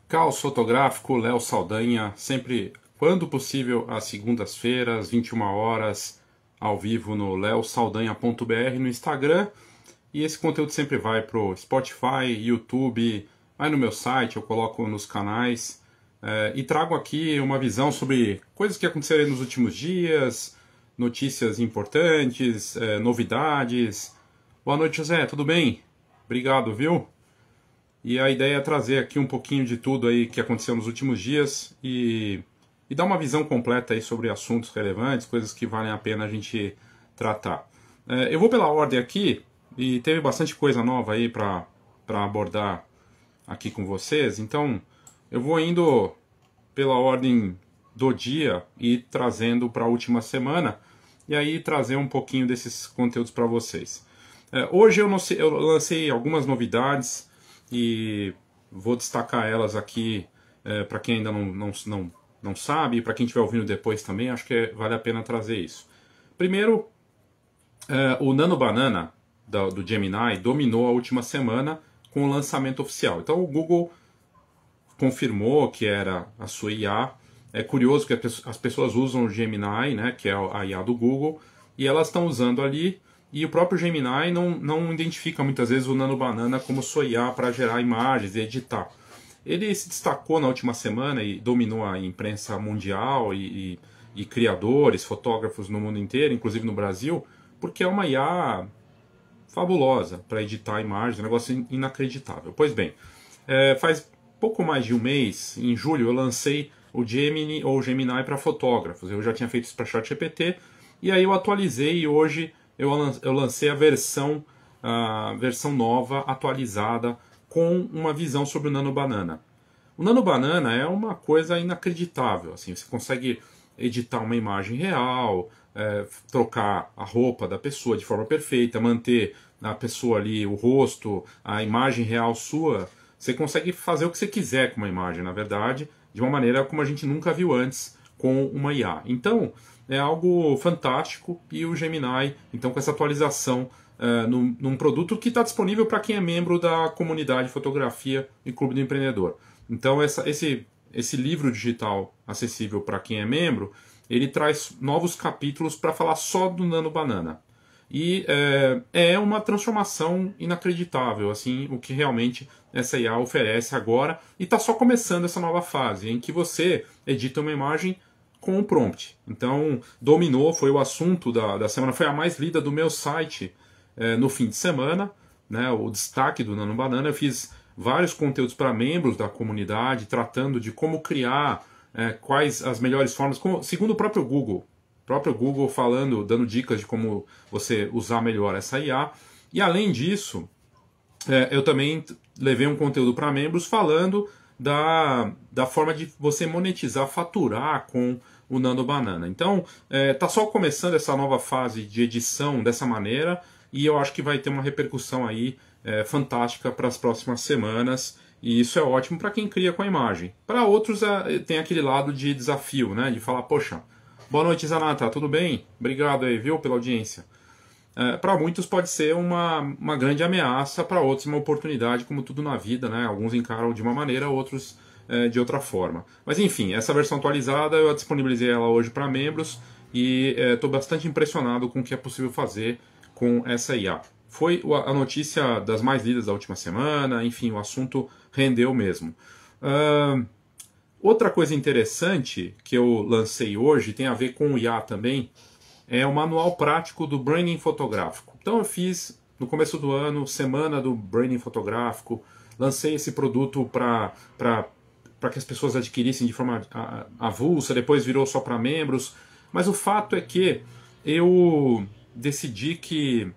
Caos Fotográfico, Léo Saldanha, sempre, quando possível, às segundas-feiras, 21 horas, ao vivo no leosaldanha.br no Instagram. E esse conteúdo sempre vai para o Spotify, YouTube, vai no meu site, eu coloco nos canais. E trago aqui uma visão sobre coisas que aconteceram nos últimos dias, notícias importantes, novidades. Boa noite, José, tudo bem? Obrigado, viu? E a ideia é trazer aqui um pouquinho de tudo aí que aconteceu nos últimos dias e dar uma visão completa aí sobre assuntos relevantes, coisas que valem a pena a gente tratar. Eu vou pela ordem aqui e teve bastante coisa nova aí para abordar aqui com vocês, então eu vou indo pela ordem do dia e trazendo para a última semana e aí trazer um pouquinho desses conteúdos para vocês. Hoje eu lancei algumas novidades e vou destacar elas aqui para quem ainda não sabe, e para quem estiver ouvindo depois também, acho que vale a pena trazer isso. Primeiro, o Nano Banana do Gemini dominou a última semana com o lançamento oficial. Então o Google confirmou que era a sua IA. É curioso que as pessoas usam o Gemini, né, que é a IA do Google, e elas estão usando ali. E o próprio Gemini não identifica muitas vezes o Nano Banana como sua IA para gerar imagens e editar. Ele se destacou na última semana e dominou a imprensa mundial e criadores, fotógrafos no mundo inteiro, inclusive no Brasil, porque é uma IA fabulosa para editar imagens, um negócio inacreditável. Pois bem, faz pouco mais de um mês, em julho, eu lancei o Gemini ou Gemini para fotógrafos. Eu já tinha feito isso para ChatGPT e aí eu atualizei e hoje eu lancei a versão nova, atualizada, com uma visão sobre o Nano Banana. O Nano Banana é uma coisa inacreditável. Assim, você consegue editar uma imagem real, trocar a roupa da pessoa de forma perfeita, manter a pessoa ali, o rosto, a imagem real sua. Você consegue fazer o que você quiser com uma imagem, na verdade, de uma maneira como a gente nunca viu antes com uma IA. Então, é algo fantástico e o Gemini, então com essa atualização num produto que está disponível para quem é membro da comunidade Fotografia e Clube do Empreendedor. Então esse livro digital acessível para quem é membro, ele traz novos capítulos para falar só do Nano Banana. E é uma transformação inacreditável, assim, o que realmente essa IA oferece agora, e está só começando essa nova fase, em que você edita uma imagem com um prompt. Então, dominou, foi o assunto da semana, foi a mais lida do meu site no fim de semana, né, o destaque do Nano Banana. Eu fiz vários conteúdos para membros da comunidade, tratando de como criar, quais as melhores formas, segundo o próprio Google falando, dando dicas de como você usar melhor essa IA. E além disso, eu também levei um conteúdo para membros falando da forma de você monetizar, faturar com o Nano Banana. Então, tá só começando essa nova fase de edição dessa maneira, e eu acho que vai ter uma repercussão aí fantástica para as próximas semanas, e isso é ótimo para quem cria com a imagem. Para outros tem aquele lado de desafio, né, de falar, poxa, boa noite, Zanata, tudo bem? Obrigado aí, viu, pela audiência. Para muitos pode ser uma grande ameaça, para outros uma oportunidade, como tudo na vida, né? Alguns encaram de uma maneira, outros de outra forma. Mas enfim, essa versão atualizada eu disponibilizei ela hoje para membros e estou bastante impressionado com o que é possível fazer com essa IA. Foi a notícia das mais lidas da última semana, enfim, o assunto rendeu mesmo. Outra coisa interessante que eu lancei hoje, tem a ver com o IA também, é o manual prático do branding fotográfico. Então eu fiz, no começo do ano, semana do branding fotográfico, lancei esse produto para que as pessoas adquirissem de forma avulsa, depois virou só para membros, mas o fato é que eu decidi que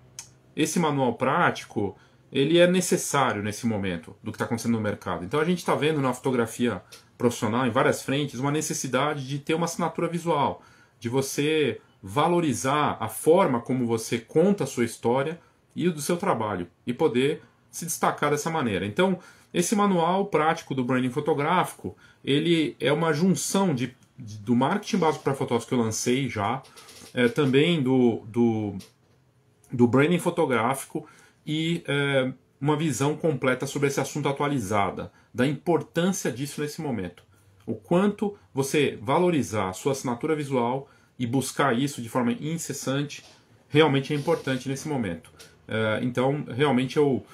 esse manual prático, ele é necessário nesse momento do que está acontecendo no mercado. Então a gente está vendo na fotografia profissional, em várias frentes, uma necessidade de ter uma assinatura visual, de você valorizar a forma como você conta a sua história e o do seu trabalho, e poder se destacar dessa maneira. Então, esse manual prático do branding fotográfico, ele é uma junção do marketing básico para fotógrafos que eu lancei já, também do branding fotográfico e uma visão completa sobre esse assunto atualizada, da importância disso nesse momento. O quanto você valorizar a sua assinatura visual e buscar isso de forma incessante realmente é importante nesse momento. Então, realmente eu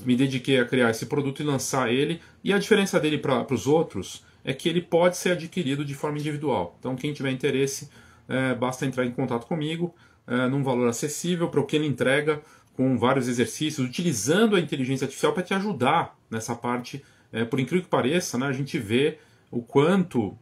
me dediquei a criar esse produto e lançar ele, e a diferença dele para os outros é que ele pode ser adquirido de forma individual. Então, quem tiver interesse, basta entrar em contato comigo, num valor acessível para o que ele entrega, com vários exercícios, utilizando a inteligência artificial para te ajudar nessa parte. Por incrível que pareça, né, a gente vê o quanto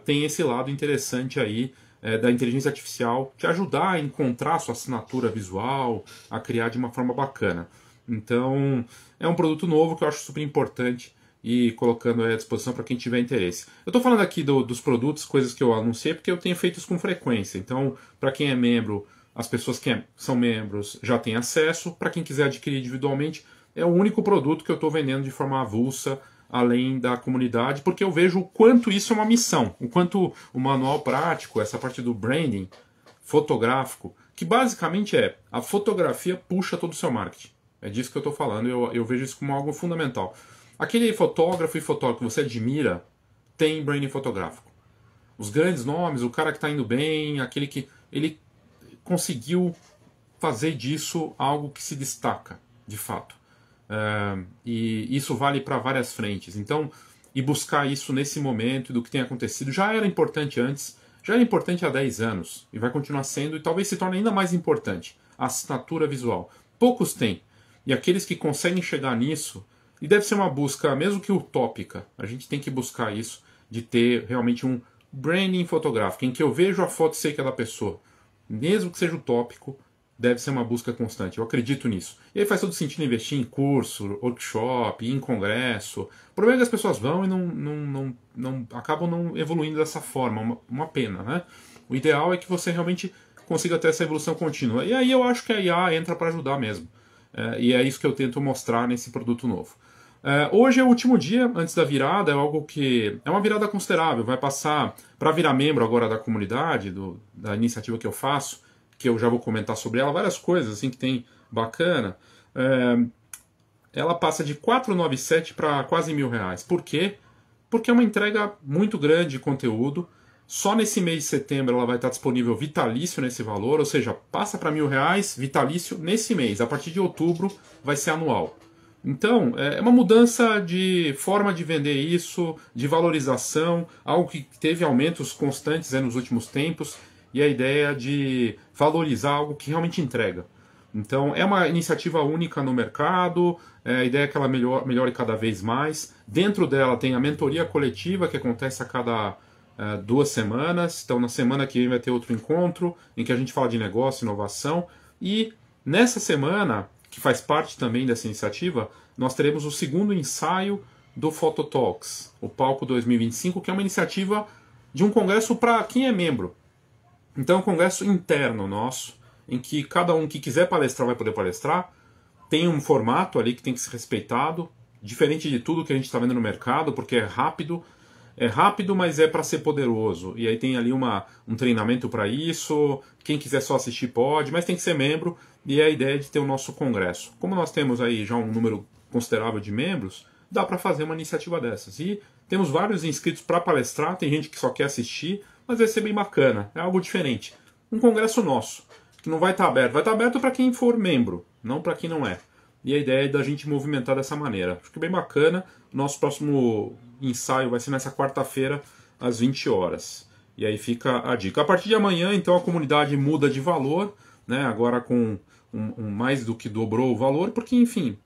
tem esse lado interessante aí da inteligência artificial te ajudar a encontrar a sua assinatura visual, a criar de uma forma bacana. Então, é um produto novo que eu acho super importante e colocando à disposição para quem tiver interesse. Eu estou falando aqui dos produtos, coisas que eu anunciei, porque eu tenho feito isso com frequência. Então, para quem é membro, as pessoas que são membros já têm acesso. Para quem quiser adquirir individualmente, é o único produto que eu estou vendendo de forma avulsa, além da comunidade, porque eu vejo o quanto isso é uma missão, o quanto o manual prático, essa parte do branding fotográfico, que basicamente a fotografia puxa todo o seu marketing. É disso que eu estou falando, eu vejo isso como algo fundamental. Aquele fotógrafo e fotógrafo que você admira tem branding fotográfico. Os grandes nomes, o cara que está indo bem, aquele que ele conseguiu fazer disso algo que se destaca, de fato. E isso vale para várias frentes. Então, e buscar isso nesse momento do que tem acontecido já era importante antes, já era importante há 10 anos e vai continuar sendo, e talvez se torne ainda mais importante a assinatura visual. Poucos têm, e aqueles que conseguem chegar nisso, e deve ser uma busca, mesmo que utópica, a gente tem que buscar isso, de ter realmente um branding fotográfico, em que eu vejo a foto e sei que é da pessoa, mesmo que seja utópico, deve ser uma busca constante. Eu acredito nisso. E aí faz todo sentido investir em curso, workshop, em congresso. O problema é que as pessoas vão e acabam não evoluindo dessa forma. Uma pena, né? O ideal é que você realmente consiga ter essa evolução contínua. E aí eu acho que a IA entra para ajudar mesmo. E é isso que eu tento mostrar nesse produto novo. Hoje é o último dia antes da virada, é algo que é uma virada considerável. Vai passar para virar membro agora da comunidade, da iniciativa que eu faço, que eu já vou comentar sobre ela, várias coisas assim que tem bacana. Ela passa de R$ 497 para quase R$ 1.000. Por quê? Porque é uma entrega muito grande de conteúdo. Só nesse mês de setembro ela vai estar disponível vitalício nesse valor, ou seja, passa para R$ 1.000 vitalício nesse mês. A partir de outubro vai ser anual. Então, é uma mudança de forma de vender isso, de valorização, algo que teve aumentos constantes nos últimos tempos, e a ideia de valorizar algo que realmente entrega. Então, é uma iniciativa única no mercado, a ideia é que ela melhore cada vez mais. Dentro dela tem a mentoria coletiva, que acontece a cada 2 semanas. Então, na semana que vem vai ter outro encontro, em que a gente fala de negócio, inovação. E nessa semana, que faz parte também dessa iniciativa, nós teremos o segundo ensaio do Phototalks, o Palco 2025, que é uma iniciativa de um congresso para quem é membro. Então é um congresso interno nosso, em que cada um que quiser palestrar vai poder palestrar, tem um formato ali que tem que ser respeitado, diferente de tudo que a gente está vendo no mercado, porque é rápido, mas é para ser poderoso. E aí tem ali um treinamento para isso, quem quiser só assistir pode, mas tem que ser membro, e é a ideia de ter o nosso congresso. Como nós temos aí já um número considerável de membros, dá para fazer uma iniciativa dessas. E temos vários inscritos para palestrar, tem gente que só quer assistir, mas vai ser bem bacana, é algo diferente. Um congresso nosso, que não vai estar aberto, vai estar aberto para quem for membro, não para quem não é. E a ideia é da gente movimentar dessa maneira. Acho que é bem bacana. Nosso próximo ensaio vai ser nessa quarta-feira, às 20 horas. E aí fica a dica. A partir de amanhã, então, a comunidade muda de valor, né? Agora com mais do que dobrou o valor, porque, enfim,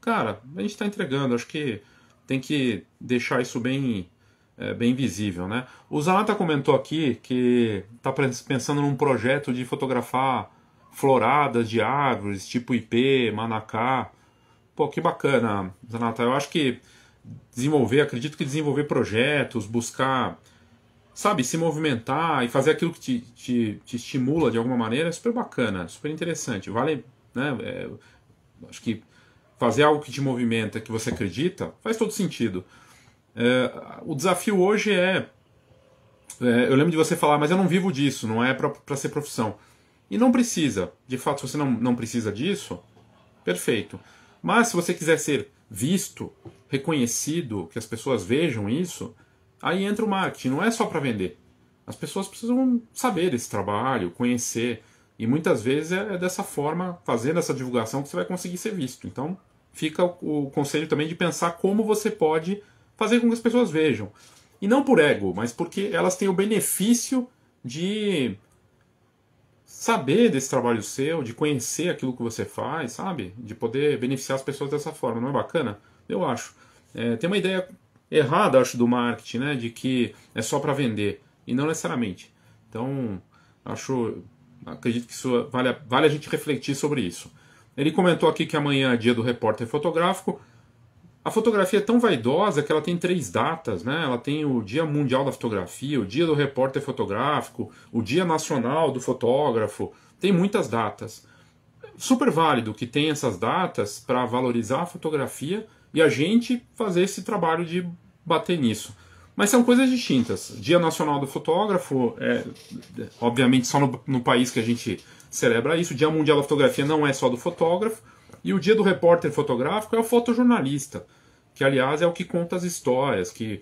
cara, a gente está entregando. Acho que tem que deixar isso bem visível, né? O Zanata comentou aqui que está pensando num projeto de fotografar floradas de árvores, tipo ipê, manacá. Pô, que bacana, Zanata. Eu acho que acredito que desenvolver projetos, buscar, sabe, se movimentar e fazer aquilo que te estimula de alguma maneira é super bacana, super interessante. Vale, né? Acho que fazer algo que te movimenta, que você acredita, faz todo sentido. O desafio hoje eu lembro de você falar, mas eu não vivo disso, não é para ser profissão. E não precisa. De fato, se você não precisa disso, perfeito. Mas se você quiser ser visto, reconhecido, que as pessoas vejam isso, aí entra o marketing, não é só para vender. As pessoas precisam saber desse trabalho, conhecer, e muitas vezes é dessa forma, fazendo essa divulgação, que você vai conseguir ser visto. Então, fica o conselho também de pensar como você pode fazer com que as pessoas vejam. E não por ego, mas porque elas têm o benefício de saber desse trabalho seu, de conhecer aquilo que você faz, sabe? De poder beneficiar as pessoas dessa forma. Não é bacana? Eu acho. Tem uma ideia errada, acho, do marketing, né? De que é só para vender. E não necessariamente. Então, acredito que isso vale a gente refletir sobre isso. Ele comentou aqui que amanhã é dia do repórter fotográfico. A fotografia é tão vaidosa que ela tem 3 datas, né? Ela tem o Dia Mundial da Fotografia, o Dia do Repórter Fotográfico, o Dia Nacional do Fotógrafo. Tem muitas datas. Super válido que tem essas datas para valorizar a fotografia e a gente fazer esse trabalho de bater nisso. Mas são coisas distintas. Dia Nacional do Fotógrafo obviamente, só no país que a gente celebra isso. O Dia Mundial da Fotografia não é só do fotógrafo. E o Dia do Repórter Fotográfico é o fotojornalista, que, aliás, é o que conta as histórias, que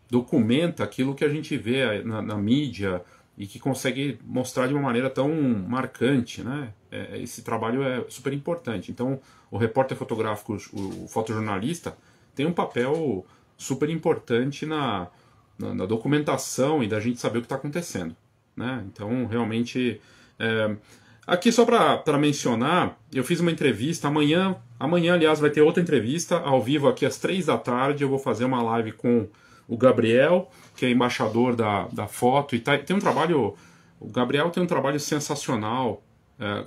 documenta aquilo que a gente vê na mídia e que consegue mostrar de uma maneira tão marcante, né? Esse trabalho é super importante. Então, o repórter fotográfico, o fotojornalista, tem um papel super importante na documentação e da gente saber o que está acontecendo, né? Então, realmente... Aqui só para mencionar, eu fiz uma entrevista, amanhã, aliás, vai ter outra entrevista ao vivo aqui às 3 da tarde, eu vou fazer uma live com o Gabriel, que é embaixador da foto, e tem um trabalho, o Gabriel tem um trabalho sensacional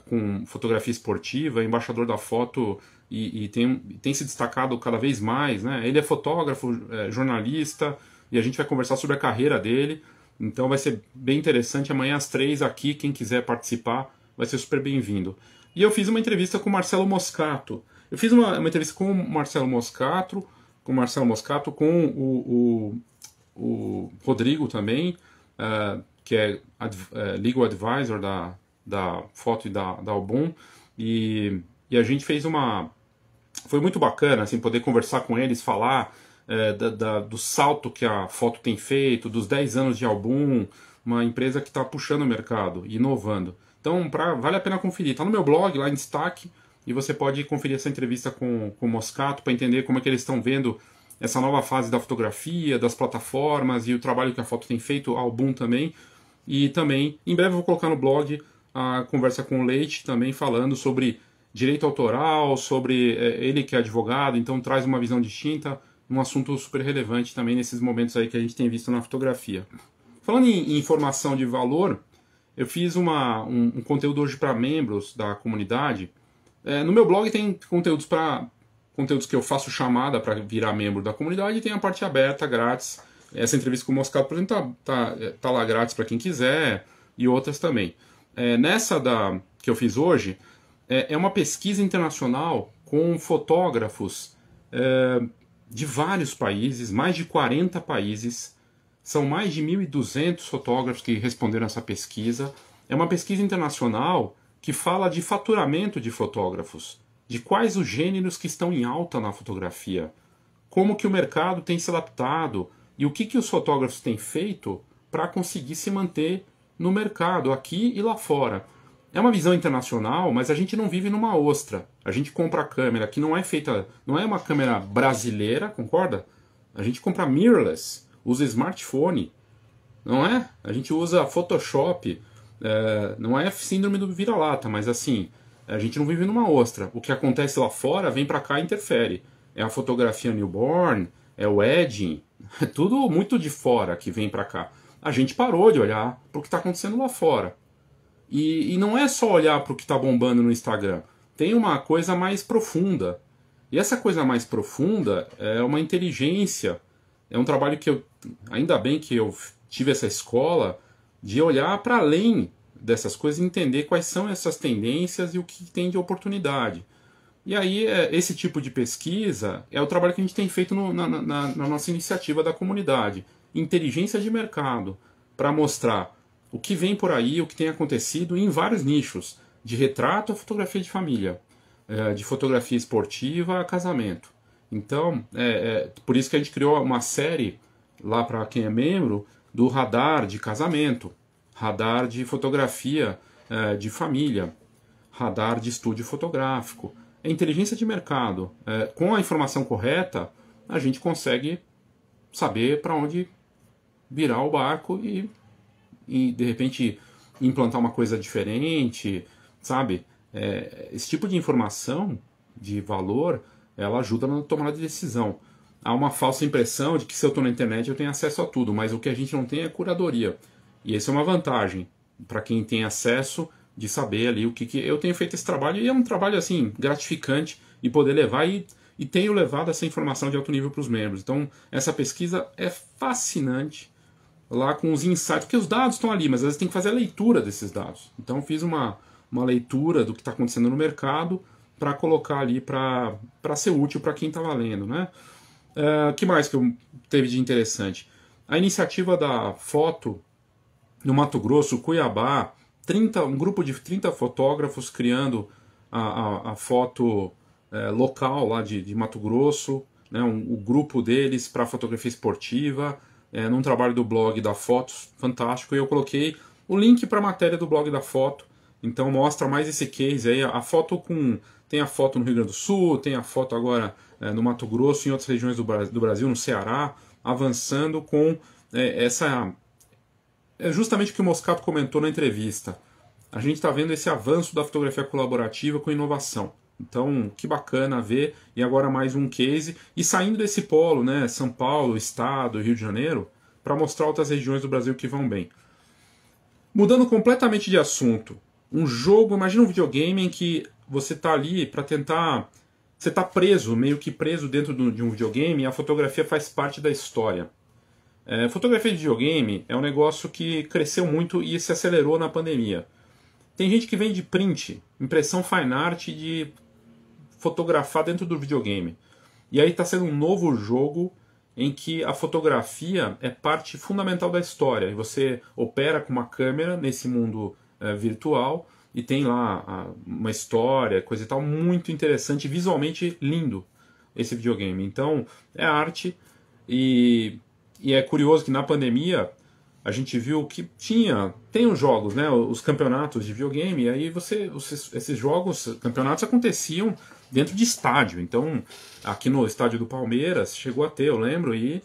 com fotografia esportiva, é embaixador da foto e tem se destacado cada vez mais, né? Ele é fotógrafo, jornalista, e a gente vai conversar sobre a carreira dele, então vai ser bem interessante, amanhã às 3 aqui, quem quiser participar, vai ser super bem-vindo. E eu fiz uma entrevista com o Marcelo Moscato. Eu fiz uma entrevista com o Marcelo Moscato, com o Rodrigo também, que é Legal Advisor da foto e da Album. E a gente fez foi muito bacana assim, poder conversar com eles, falar do salto que a foto tem feito, dos 10 anos de Album, uma empresa que está puxando o mercado, inovando. Então, vale a pena conferir. Está no meu blog, lá em destaque, e você pode conferir essa entrevista com o Moscato para entender como é que eles estão vendo essa nova fase da fotografia, das plataformas e o trabalho que a foto tem feito, a Album também. E também, em breve eu vou colocar no blog a conversa com o Leite também falando sobre direito autoral, sobre ele que é advogado, então traz uma visão distinta, um assunto super relevante também nesses momentos aí que a gente tem visto na fotografia. Falando em informação de valor, eu fiz um conteúdo hoje para membros da comunidade. No meu blog tem conteúdos que eu faço chamada para virar membro da comunidade e tem a parte aberta, grátis. Essa entrevista com o Moscato, por exemplo, tá lá grátis para quem quiser e outras também. Nessa que eu fiz hoje, é uma pesquisa internacional com fotógrafos de vários países, mais de 40 países. São mais de 1.200 fotógrafos que responderam essa pesquisa. É uma pesquisa internacional que fala de faturamento de fotógrafos, de quais os gêneros que estão em alta na fotografia, como que o mercado tem se adaptado e o que os fotógrafos têm feito para conseguir se manter no mercado, aqui e lá fora. É uma visão internacional, mas a gente não vive numa ostra. A gente compra a câmera que não é uma câmera brasileira, concorda? A gente compra mirrorless, usa smartphone, não é? A gente usa Photoshop, não é síndrome do vira-lata, mas assim, a gente não vive numa ostra. O que acontece lá fora vem para cá e interfere. É a fotografia newborn, é o edging, é tudo muito de fora que vem para cá. A gente parou de olhar para o que está acontecendo lá fora. E não é só olhar para o que está bombando no Instagram. Tem uma coisa mais profunda. E essa coisa mais profunda é uma inteligência. É um trabalho que ainda bem que eu tive essa escola de olhar para além dessas coisas e entender quais são essas tendências e o que tem de oportunidade. E aí, esse tipo de pesquisa é o trabalho que a gente tem feito na nossa iniciativa da comunidade. Inteligência de mercado, para mostrar o que vem por aí, o que tem acontecido em vários nichos, de retrato a fotografia de família. de fotografia esportiva a casamento. Então, por isso que a gente criou uma série, lá para quem é membro, do radar de casamento, radar de fotografia de família, radar de estúdio fotográfico. É inteligência de mercado. Com a informação correta, a gente consegue saber para onde virar o barco e de repente implantar uma coisa diferente, sabe? Esse tipo de informação de valor, ela ajuda na tomada de decisão. Há uma falsa impressão de que se eu estou na internet eu tenho acesso a tudo, mas o que a gente não tem é curadoria. E essa é uma vantagem para quem tem acesso de saber ali o que eu tenho feito esse trabalho, e é um trabalho assim gratificante e poder levar e tenho levado essa informação de alto nível para os membros. Então essa pesquisa é fascinante, lá com os insights, porque os dados estão ali, mas às vezes tem que fazer a leitura desses dados. Então fiz uma leitura do que está acontecendo no mercado para colocar ali para ser útil para quem está lendo, né? Que mais que teve de interessante? A iniciativa da foto no Mato Grosso, Cuiabá, um grupo de 30 fotógrafos criando a foto local lá de Mato Grosso, né, o grupo deles para fotografia esportiva, num trabalho do blog da Fotos, fantástico, e eu coloquei o link para a matéria do blog da Foto, então mostra mais esse case aí, tem a foto no Rio Grande do Sul, tem a foto agora no Mato Grosso, em outras regiões do Brasil, no Ceará, avançando com justamente o que o Moscato comentou na entrevista. A gente está vendo esse avanço da fotografia colaborativa com inovação. Então, que bacana ver, e agora mais um case, e saindo desse polo, né, São Paulo, Estado, Rio de Janeiro, para mostrar outras regiões do Brasil que vão bem. Mudando completamente de assunto, um jogo, imagina um videogame em que você está ali para tentar, você está preso, meio que preso dentro de um videogame, e a fotografia faz parte da história. Fotografia de videogame é um negócio que cresceu muito e se acelerou na pandemia. Tem gente que vende print, impressão fine art de fotografar dentro do videogame. E aí está sendo um novo jogo em que a fotografia é parte fundamental da história. E você opera com uma câmera nesse mundo virtual e tem lá uma história, coisa e tal, muito interessante, visualmente lindo esse videogame. Então é arte e é curioso que na pandemia a gente viu que tem os jogos, né, os campeonatos de videogame, e aí esses jogos, campeonatos aconteciam dentro de estádio. Então, aqui no estádio do Palmeiras, chegou a ter, eu lembro, e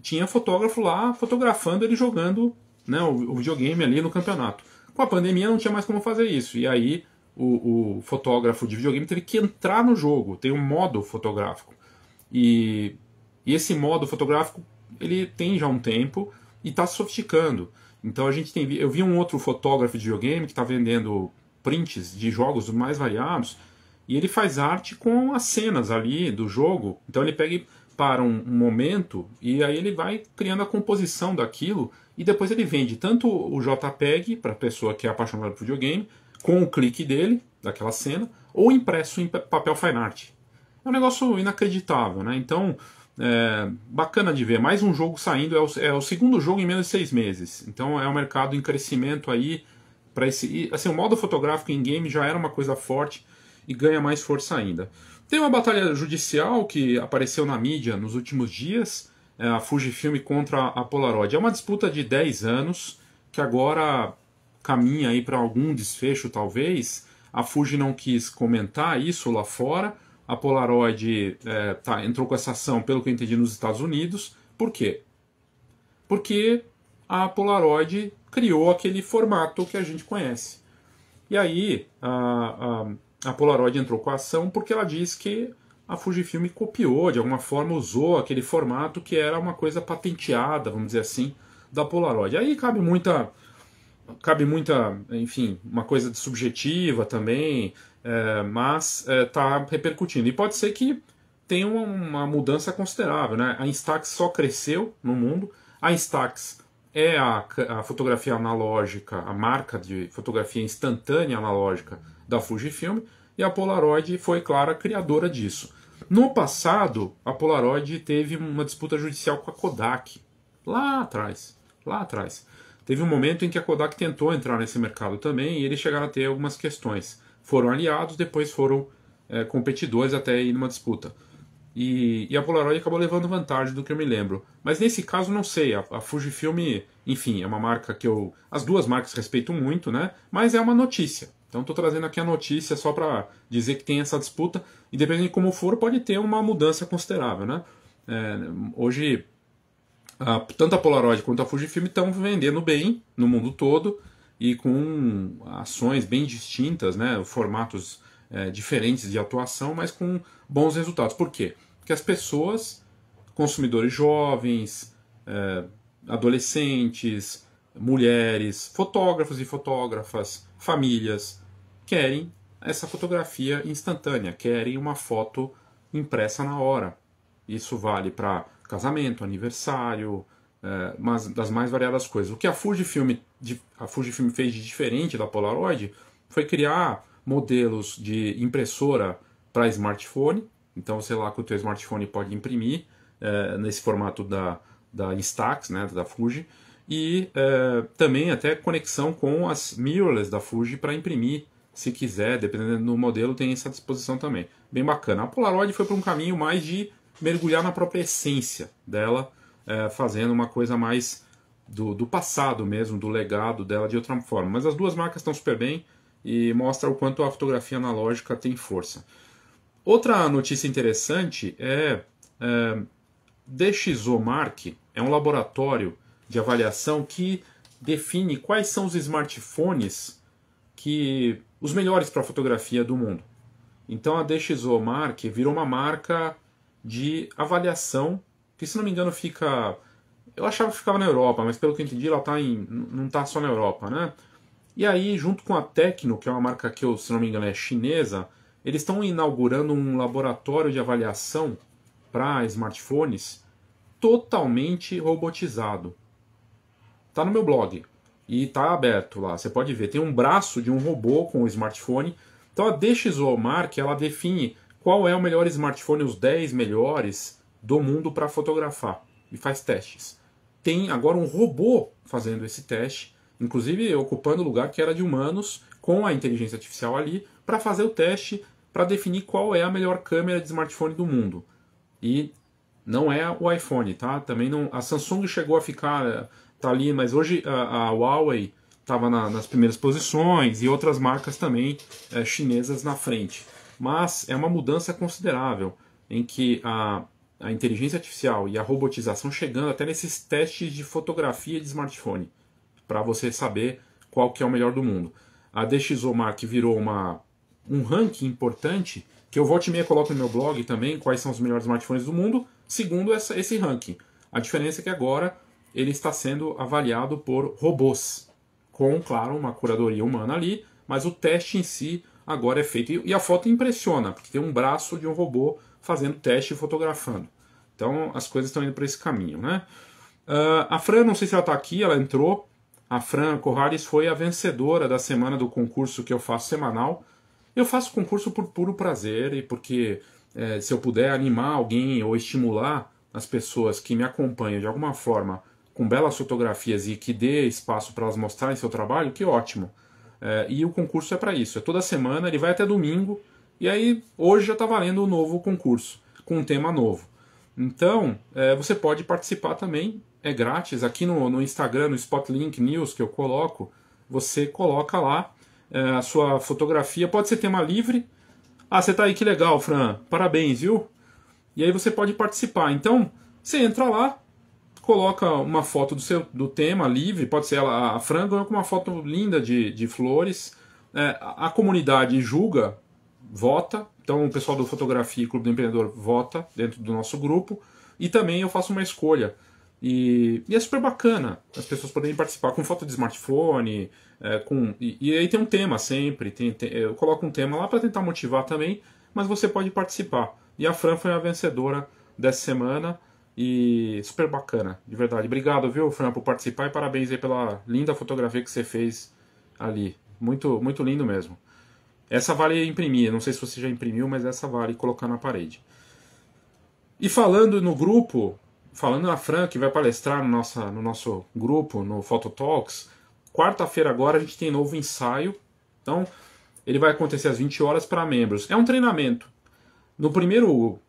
tinha fotógrafo lá fotografando ele jogando, né, o videogame ali no campeonato. Com a pandemia não tinha mais como fazer isso, e aí o fotógrafo de videogame teve que entrar no jogo, tem um modo fotográfico. E esse modo fotográfico, ele tem já um tempo, e está se sofisticando. Então eu vi um outro fotógrafo de videogame que está vendendo prints de jogos mais variados, e ele faz arte com as cenas ali do jogo. Então ele pega para um momento e aí ele vai criando a composição daquilo, e depois ele vende tanto o JPEG para a pessoa que é apaixonada por videogame, com o clique dele, daquela cena, ou impresso em papel fine art. É um negócio inacreditável, né? Então bacana de ver, mais um jogo saindo, é o segundo jogo em menos de 6 meses, então é um mercado em crescimento aí, para assim, o modo fotográfico em game já era uma coisa forte e ganha mais força ainda. Tem uma batalha judicial que apareceu na mídia nos últimos dias, a Fujifilm contra a Polaroid, é uma disputa de 10 anos, que agora caminha aí para algum desfecho talvez. A Fuji não quis comentar isso lá fora. A Polaroid entrou com essa ação, pelo que eu entendi, nos Estados Unidos. Por quê? Porque a Polaroid criou aquele formato que a gente conhece. E aí a Polaroid entrou com a ação porque ela diz que a Fujifilm copiou, de alguma forma usou aquele formato que era uma coisa patenteada, vamos dizer assim, da Polaroid. Aí cabe muita, enfim, uma coisa subjetiva também, mas está repercutindo. E pode ser que tenha uma mudança considerável, né? A Instax só cresceu no mundo. A Instax é a fotografia analógica, a marca de fotografia instantânea analógica da Fujifilm, e a Polaroid foi, claro, a criadora disso. No passado, a Polaroid teve uma disputa judicial com a Kodak, lá atrás. Teve um momento em que a Kodak tentou entrar nesse mercado também, e eles chegaram a ter algumas questões. Foram aliados, depois foram competidores até ir numa disputa. E a Polaroid acabou levando vantagem do que eu me lembro. Mas nesse caso, não sei. A Fujifilm, enfim, é uma marca que eu. As duas marcas respeito muito, né? Mas é uma notícia. Então estou trazendo aqui a notícia só para dizer que tem essa disputa. E dependendo de como for, pode ter uma mudança considerável, né? Hoje, tanto a Polaroid quanto a Fujifilm estão vendendo bem no mundo todo e com ações bem distintas, né? Formatos diferentes de atuação, mas com bons resultados. Por quê? Porque as pessoas, consumidores jovens, adolescentes, mulheres, fotógrafos e fotógrafas, famílias, querem essa fotografia instantânea, querem uma foto impressa na hora. Isso vale para casamento, aniversário, mas das mais variadas coisas. O que a Fujifilm fez de diferente da Polaroid foi criar modelos de impressora para smartphone. Então, sei lá, que o teu smartphone pode imprimir nesse formato da Instax, né, da Fuji, e também até conexão com as mirrorless da Fuji para imprimir, se quiser, dependendo do modelo, tem essa disposição também. Bem bacana. A Polaroid foi para um caminho mais de mergulhar na própria essência dela, fazendo uma coisa mais do passado mesmo, do legado dela de outra forma. Mas as duas marcas estão super bem e mostra o quanto a fotografia analógica tem força. Outra notícia interessante DxOMark é um laboratório de avaliação que define quais são os smartphones os melhores para fotografia do mundo. Então a DxOMark virou uma marca de avaliação que, se não me engano, eu achava que ficava na Europa, mas pelo que eu entendi, ela não está só na Europa, né? E aí, junto com a Tecno, que é uma marca que, se não me engano, é chinesa, eles estão inaugurando um laboratório de avaliação para smartphones totalmente robotizado. Está no meu blog e está aberto lá, você pode ver. Tem um braço de um robô com o smartphone. Então a DxOMark, ela define qual é o melhor smartphone, os 10 melhores do mundo para fotografar, e faz testes. Tem agora um robô fazendo esse teste, inclusive ocupando o lugar que era de humanos, com a inteligência artificial ali, para fazer o teste, para definir qual é a melhor câmera de smartphone do mundo. E não é o iPhone, tá? Também não. A Samsung chegou a ficar, tá ali, mas hoje a Huawei estava nas primeiras posições e outras marcas também chinesas na frente. Mas é uma mudança considerável em que a inteligência artificial e a robotização chegando até nesses testes de fotografia de smartphone, para você saber qual que é o melhor do mundo. A DxOMark virou um ranking importante, que eu volta e meia coloco no meu blog também, quais são os melhores smartphones do mundo, segundo esse ranking. A diferença é que agora ele está sendo avaliado por robôs, com, claro, uma curadoria humana ali, mas o teste em si agora é feito. E a foto impressiona, porque tem um braço de um robô fazendo teste e fotografando. Então as coisas estão indo para esse caminho, né? A Fran, não sei se ela está aqui, ela entrou. A Fran Corrales foi a vencedora da semana do concurso que eu faço semanal. Eu faço concurso por puro prazer e porque se eu puder animar alguém ou estimular as pessoas que me acompanham de alguma forma com belas fotografias e que dê espaço para elas mostrarem seu trabalho, que ótimo. E o concurso é para isso. É toda semana, ele vai até domingo. E aí, hoje já está valendo um novo concurso, com um tema novo. Então, você pode participar também, é grátis. Aqui no Instagram, no Spotlink News que eu coloco, você coloca lá a sua fotografia. Pode ser tema livre. Ah, você tá aí, que legal, Fran. Parabéns, viu? E aí você pode participar. Então, você entra lá, coloca uma foto do tema livre, pode ser a Fran ganhou com uma foto linda de flores. A comunidade julga, vota. Então o pessoal do Fotografia e Clube do Empreendedor vota dentro do nosso grupo. E também eu faço uma escolha. E é super bacana as pessoas poderem participar com foto de smartphone. E aí tem um tema sempre. Eu coloco um tema lá para tentar motivar também, mas você pode participar. E a Fran foi a vencedora dessa semana. E super bacana, de verdade. Obrigado, viu, Fran, por participar e parabéns aí pela linda fotografia que você fez ali. Muito, muito lindo mesmo. Essa vale imprimir, não sei se você já imprimiu, mas essa vale colocar na parede. E falando no grupo, falando na Fran, que vai palestrar no nosso grupo, no Phototalks, quarta-feira agora a gente tem novo ensaio. Então, ele vai acontecer às 20 horas para membros. É um treinamento. No primeiro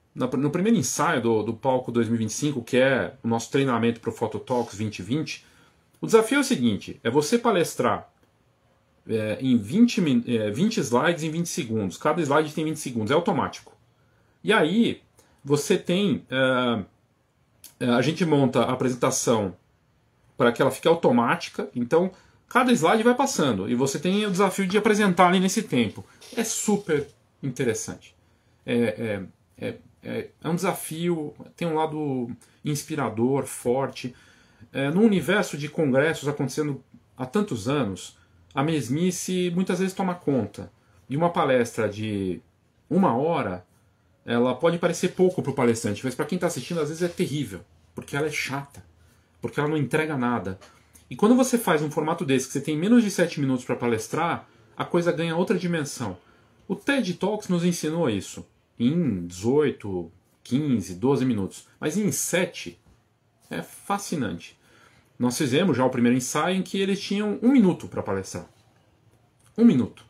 ensaio do Palco 2025, que é o nosso treinamento para o Phototalks 2020, o desafio é o seguinte, é você palestrar em 20 slides em 20 segundos. Cada slide tem 20 segundos, é automático. E aí, você tem... a gente monta a apresentação para que ela fique automática, então cada slide vai passando e você tem o desafio de apresentar ali nesse tempo. É super interessante. É um desafio, tem um lado inspirador, forte. No universo de congressos acontecendo há tantos anos, a mesmice muitas vezes toma conta. E uma palestra de 1 hora, ela pode parecer pouco para o palestrante, mas para quem está assistindo às vezes é terrível, porque ela é chata, porque ela não entrega nada. E quando você faz um formato desse, que você tem menos de 7 minutos para palestrar, a coisa ganha outra dimensão. O TED Talks nos ensinou isso em 18, 15, 12 minutos, mas em 7 é fascinante. Nós fizemos já o primeiro ensaio em que eles tinham 1 minuto para palestrar. 1 minuto.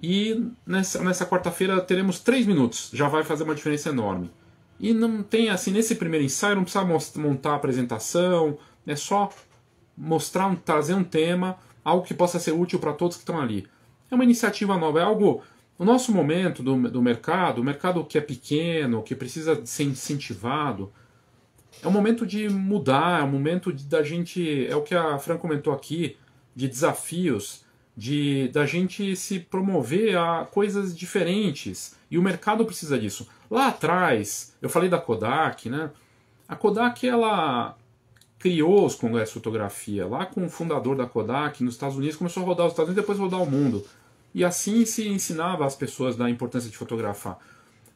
E nessa quarta-feira teremos 3 minutos. Já vai fazer uma diferença enorme. E não tem, assim, nesse primeiro ensaio não precisa montar a apresentação, é só mostrar, trazer um tema, algo que possa ser útil para todos que estão ali. É uma iniciativa nova, é algo... O nosso momento do mercado, o mercado que é pequeno, que precisa ser incentivado, é um momento de mudar, é um momento da gente, é o que a Fran comentou aqui, de desafios, da gente se promover a coisas diferentes. E o mercado precisa disso. Lá atrás, eu falei da Kodak, né? A Kodak, ela criou os congressos de fotografia. Lá com o fundador da Kodak, nos Estados Unidos, começou a rodar os Estados Unidos e depois rodar o mundo. E assim se ensinava às pessoas da importância de fotografar.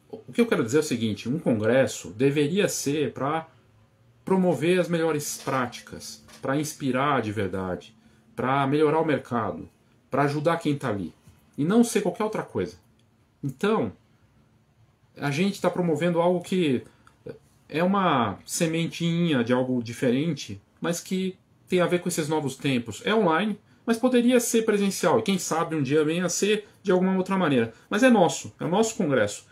O que eu quero dizer é o seguinte, um congresso deveria ser para promover as melhores práticas, para inspirar de verdade, para melhorar o mercado, para ajudar quem está ali. E não ser qualquer outra coisa. Então, a gente está promovendo algo que é uma sementinha de algo diferente, mas que tem a ver com esses novos tempos. É online, mas poderia ser presencial. E quem sabe um dia venha a ser de alguma outra maneira. Mas é o nosso congresso.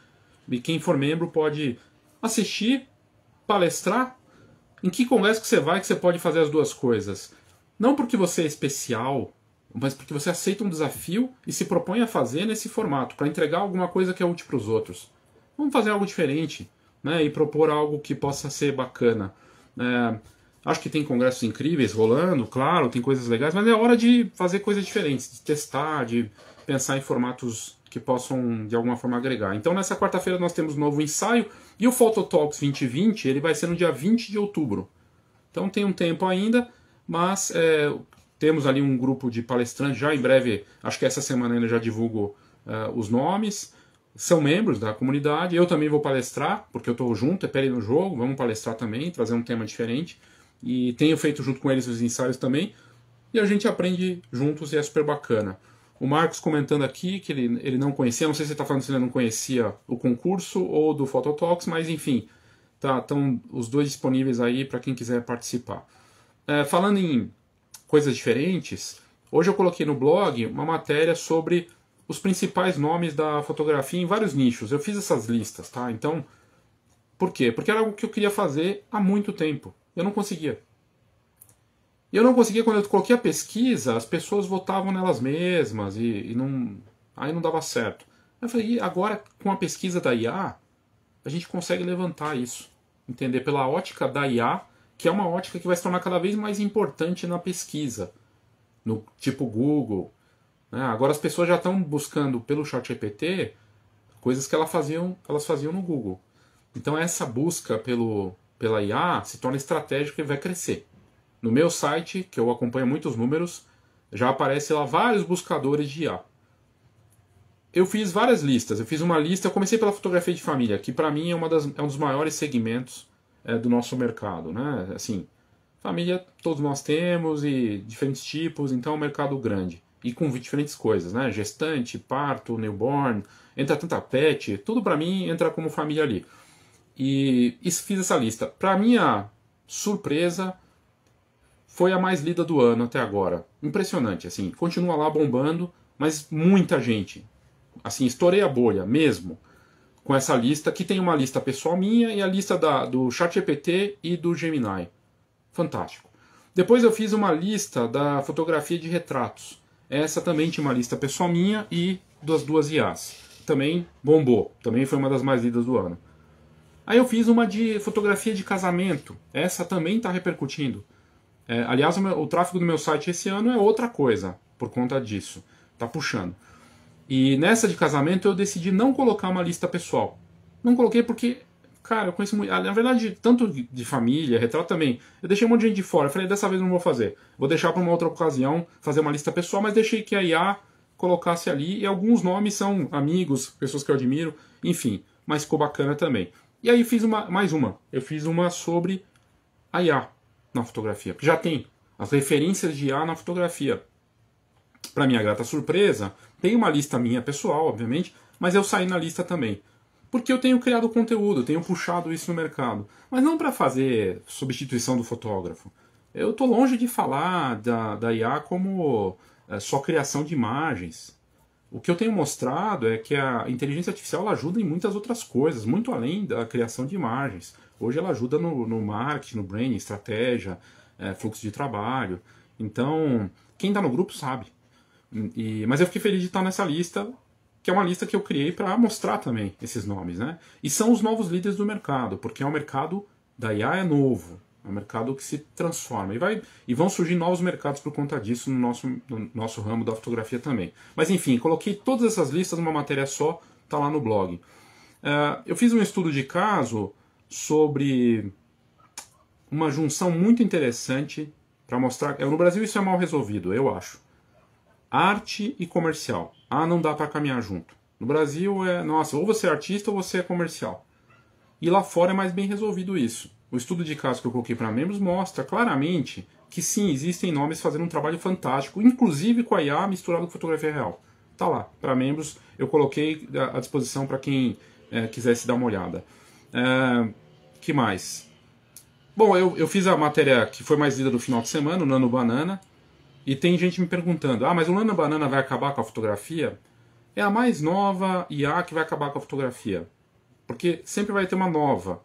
E quem for membro pode assistir, palestrar. Em que congresso que você pode fazer as duas coisas? Não porque você é especial, mas porque você aceita um desafio e se propõe a fazer nesse formato, para entregar alguma coisa que é útil para os outros. Vamos fazer algo diferente, né, e propor algo que possa ser bacana. Acho que tem congressos incríveis rolando, claro, tem coisas legais, mas é hora de fazer coisas diferentes, de testar, de pensar em formatos que possam de alguma forma agregar. Então nessa quarta-feira nós temos um novo ensaio e o Phototalks 2020 ele vai ser no dia 20 de outubro. Então tem um tempo ainda, mas temos ali um grupo de palestrantes, já em breve, acho que essa semana ainda já divulgo os nomes, são membros da comunidade, eu também vou palestrar, porque eu estou junto, é pele no jogo, vamos palestrar também, trazer um tema diferente. E tenho feito junto com eles os ensaios também. E a gente aprende juntos e é super bacana. O Marcos comentando aqui que ele não conhecia, não sei se ele está falando se ele não conhecia o concurso ou do Phototalks, mas enfim, estão os dois disponíveis aí para quem quiser participar. Falando em coisas diferentes, hoje eu coloquei no blog uma matéria sobre os principais nomes da fotografia em vários nichos. Eu fiz essas listas, tá? Então, por quê? Porque era algo que eu queria fazer há muito tempo. Eu não conseguia. E eu não conseguia quando eu coloquei a pesquisa, as pessoas votavam nelas mesmas e não, aí não dava certo. Eu falei, e agora com a pesquisa da IA, a gente consegue levantar isso. Entender pela ótica da IA, que é uma ótica que vai se tornar cada vez mais importante na pesquisa. No tipo Google. Né? Agora as pessoas já estão buscando pelo ChatGPT coisas que elas faziam no Google. Então essa busca pela IA se torna estratégica e vai crescer. No meu site, que eu acompanho muitos números, já aparece lá vários buscadores de IA. Eu fiz várias listas. Eu fiz uma lista, eu comecei pela fotografia de família, que para mim é um dos maiores segmentos do nosso mercado. Né? Assim, família todos nós temos e diferentes tipos, então é um mercado grande. E com diferentes coisas, né? Gestante, parto, newborn, entra tanta pet, tudo para mim entra como família ali. E fiz essa lista. Para minha surpresa, foi a mais lida do ano até agora. Impressionante, assim. Continua lá bombando, mas muita gente. assim, estourei a bolha mesmo com essa lista, que tem uma lista pessoal minha e a lista do ChatGPT e do Gemini. Fantástico. Depois eu fiz uma lista da fotografia de retratos. Essa também tinha uma lista pessoal minha e das duas IAs. Também bombou. Também foi uma das mais lidas do ano. Aí eu fiz uma de fotografia de casamento. Essa também está repercutindo. Aliás, o tráfego do meu site esse ano é outra coisa, por conta disso. Tá puxando. E nessa de casamento eu decidi não colocar uma lista pessoal. Não coloquei porque, cara, eu conheço muito. Na verdade, tanto de família, retrato também. Eu deixei um monte de gente de fora. Eu falei, dessa vez não vou fazer. Vou deixar para uma outra ocasião fazer uma lista pessoal, mas deixei que a IA colocasse ali. E alguns nomes são amigos, pessoas que eu admiro, enfim. Mas ficou bacana também. E aí fiz mais uma. Eu fiz uma sobre a IA na fotografia. Porque já tem as referências de IA na fotografia. Para minha grata surpresa, tem uma lista minha pessoal, obviamente, mas eu saí na lista também. Porque eu tenho criado conteúdo, tenho puxado isso no mercado. Mas não para fazer substituição do fotógrafo. Eu estou longe de falar da IA como só criação de imagens. O que eu tenho mostrado é que a inteligência artificial ela ajuda em muitas outras coisas, muito além da criação de imagens. Hoje ela ajuda no marketing, no branding, estratégia, fluxo de trabalho. Então, quem está no grupo sabe. Mas eu fiquei feliz de estar nessa lista, que é uma lista que eu criei para mostrar também esses nomes, né? E são os novos líderes do mercado, porque é um mercado da IA é novo, é um mercado que se transforma. E vão surgir novos mercados por conta disso no nosso ramo da fotografia também. Mas enfim, coloquei todas essas listas numa matéria só, está lá no blog. Eu fiz um estudo de caso sobre uma junção muito interessante para mostrar. No Brasil isso é mal resolvido, eu acho. Arte e comercial. Não dá para caminhar junto. No Brasil nossa, ou você é artista ou você é comercial. E lá fora é mais bem resolvido isso. O estudo de caso que eu coloquei para membros mostra claramente que sim, existem nomes fazendo um trabalho fantástico, inclusive com a IA misturado com fotografia real. Tá lá, para membros, eu coloquei à disposição para quem quisesse dar uma olhada. Que mais? Bom, eu fiz a matéria que foi mais lida do final de semana, o Nano Banana. E tem gente me perguntando, mas o Nano Banana vai acabar com a fotografia? É a mais nova IA que vai acabar com a fotografia. Porque sempre vai ter uma nova.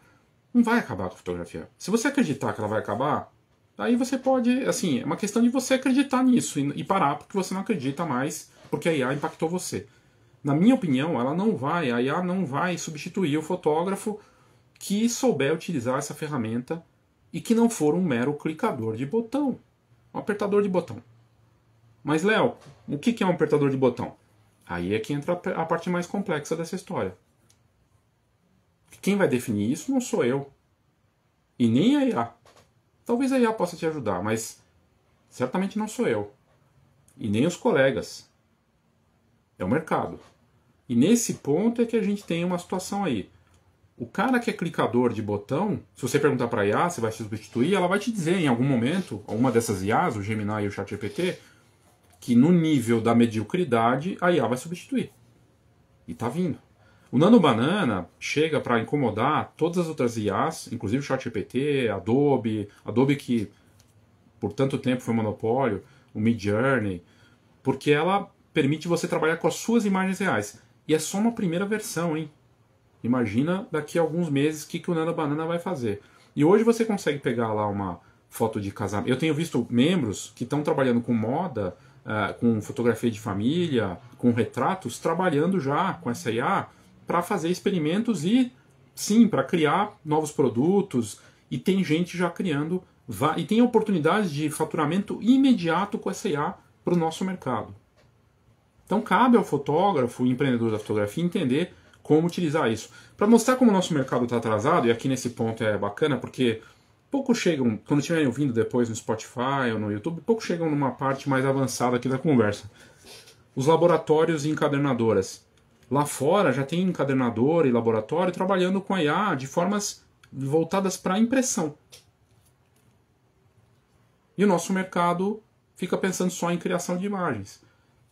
Não vai acabar com a fotografia. Se você acreditar que ela vai acabar, aí você pode, assim, é uma questão de você acreditar nisso e parar porque você não acredita mais, porque a IA impactou você. Na minha opinião, a IA não vai substituir o fotógrafo que souber utilizar essa ferramenta e que não for um mero clicador de botão. Um apertador de botão. Mas, Léo, o que é um apertador de botão? Aí é que entra a parte mais complexa dessa história. Quem vai definir isso não sou eu. E nem a IA. Talvez a IA possa te ajudar, mas certamente não sou eu. E nem os colegas. É o mercado. E nesse ponto é que a gente tem uma situação aí. O cara que é clicador de botão, se você perguntar para a IA se vai substituir, ela vai te dizer em algum momento, uma dessas IAs, o Gemini e o ChatGPT, que no nível da mediocridade a IA vai substituir. E tá vindo. O Nano Banana chega para incomodar todas as outras IAs, inclusive o ChatGPT, Adobe que por tanto tempo foi monopólio, o Midjourney, porque ela permite você trabalhar com as suas imagens reais. E é só uma primeira versão, hein? Imagina daqui a alguns meses o que o Nano Banana vai fazer. E hoje você consegue pegar lá uma foto de casamento. Eu tenho visto membros que estão trabalhando com moda, com fotografia de família, com retratos, trabalhando já com essa IA para fazer experimentos e, sim, para criar novos produtos. E tem gente já criando, e tem oportunidades de faturamento imediato com essa IA para o nosso mercado. Então cabe ao fotógrafo, o empreendedor da fotografia, entender como utilizar isso. Para mostrar como o nosso mercado está atrasado, e aqui nesse ponto é bacana, porque poucos chegam, quando estiverem ouvindo depois no Spotify ou no YouTube, poucos chegam numa parte mais avançada aqui da conversa. Os laboratórios e encadernadoras. Lá fora já tem encadernador e laboratório trabalhando com a IA de formas voltadas para a impressão. E o nosso mercado fica pensando só em criação de imagens.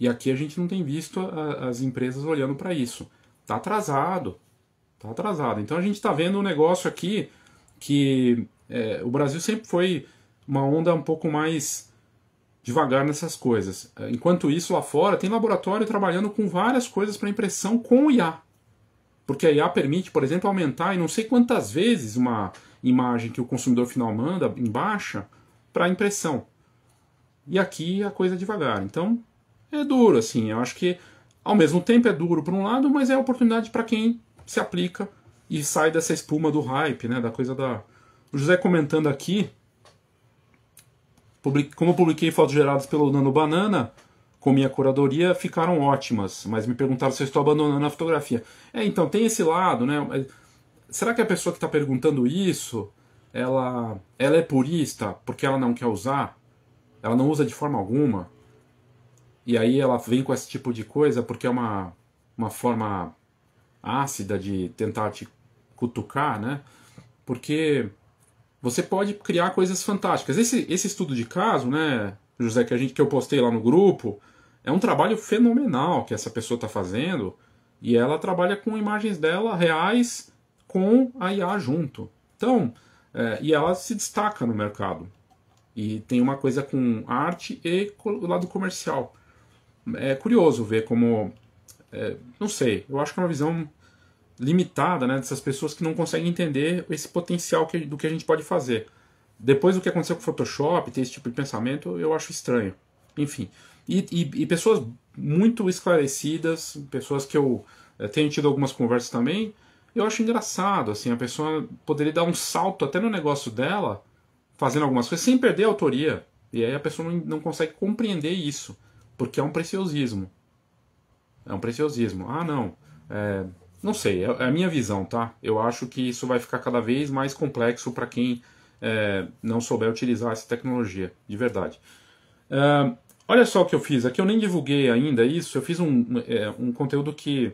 E aqui a gente não tem visto as empresas olhando para isso. Está atrasado. Está atrasado. Então a gente está vendo um negócio aqui que o Brasil sempre foi uma onda um pouco mais devagar nessas coisas. Enquanto isso, lá fora, tem laboratório trabalhando com várias coisas para impressão com IA. Porque a IA permite, por exemplo, aumentar em não sei quantas vezes uma imagem que o consumidor final manda em baixa para impressão. E aqui a coisa é devagar. Então, é duro, assim. Eu acho que, ao mesmo tempo, é duro por um lado, mas é oportunidade para quem se aplica e sai dessa espuma do hype, né? Da coisa da... O José comentando aqui, como eu publiquei fotos geradas pelo Nano Banana, com minha curadoria, ficaram ótimas, mas me perguntaram se eu estou abandonando a fotografia. Então, tem esse lado, né? Será que a pessoa que está perguntando isso, ela é purista porque ela não quer usar? Ela não usa de forma alguma? E aí ela vem com esse tipo de coisa porque é uma forma ácida de tentar te cutucar, né? Porque você pode criar coisas fantásticas. Esse estudo de caso, né, José, que eu postei lá no grupo, é um trabalho fenomenal que essa pessoa está fazendo, e ela trabalha com imagens dela reais com a IA junto. Então, e ela se destaca no mercado. E tem uma coisa com arte e o lado comercial. É curioso ver como... não sei, eu acho que é uma visão limitada, né, dessas pessoas que não conseguem entender esse potencial do que a gente pode fazer. Depois do que aconteceu com o Photoshop, ter esse tipo de pensamento, eu acho estranho. Enfim. E pessoas muito esclarecidas, pessoas que eu tenho tido algumas conversas também, eu acho engraçado, assim, a pessoa poderia dar um salto até no negócio dela, fazendo algumas coisas, sem perder a autoria. E aí a pessoa não consegue compreender isso, porque é um preciosismo. É um preciosismo. Ah, não. Não sei, é a minha visão, tá? Eu acho que isso vai ficar cada vez mais complexo para quem não souber utilizar essa tecnologia, de verdade. Olha só o que eu fiz aqui, eu nem divulguei ainda isso, eu fiz um conteúdo que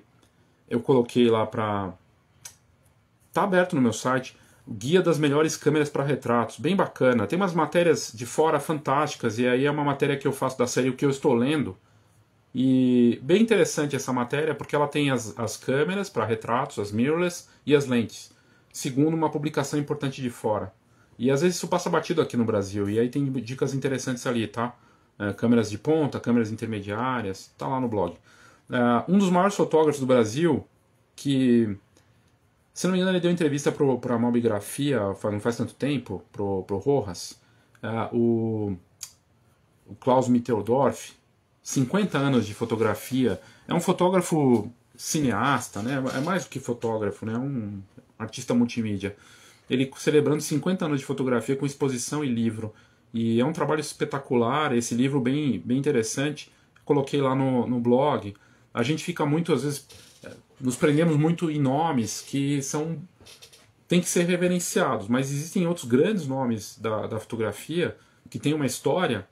eu coloquei lá para... Tá aberto no meu site, o Guia das Melhores Câmeras para Retratos, bem bacana. Tem umas matérias de fora fantásticas, e aí é uma matéria que eu faço da série O Que Eu Estou Lendo. E bem interessante essa matéria, porque ela tem as câmeras para retratos, as mirrorless, e as lentes, segundo uma publicação importante de fora. E às vezes isso passa batido aqui no Brasil, e aí tem dicas interessantes ali, tá? Câmeras de ponta, câmeras intermediárias, tá lá no blog. Um dos maiores fotógrafos do Brasil, que, se não me engano, ele deu entrevista para a Mobigrafia não faz tanto tempo, pro Rojas, o Klaus Mitteldorf, 50 anos de fotografia, é um fotógrafo cineasta, né? É mais do que fotógrafo, né? Um artista multimídia. Ele celebrando 50 anos de fotografia com exposição e livro. E é um trabalho espetacular, esse livro bem interessante. Coloquei lá no blog. A gente fica muito, às vezes, nos prendemos muito em nomes que tem que ser reverenciados, mas existem outros grandes nomes da fotografia que têm uma história.